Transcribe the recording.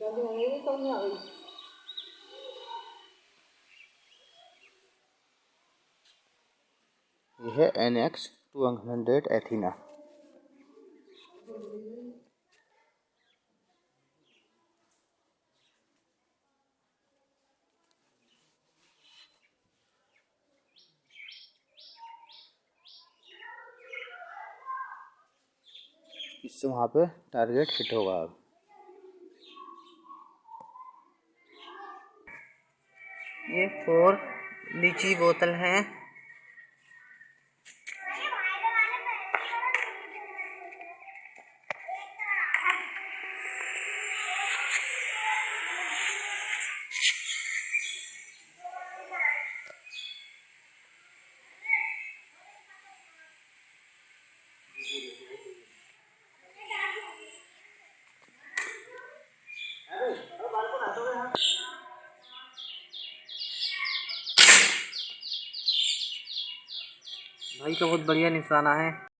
ये है NX 200 एथीना। इससे वहाँ पे टारगेट हिट होगा। अब ये 4 लीची बोतल है। भाई का बहुत बढ़िया निशाना है।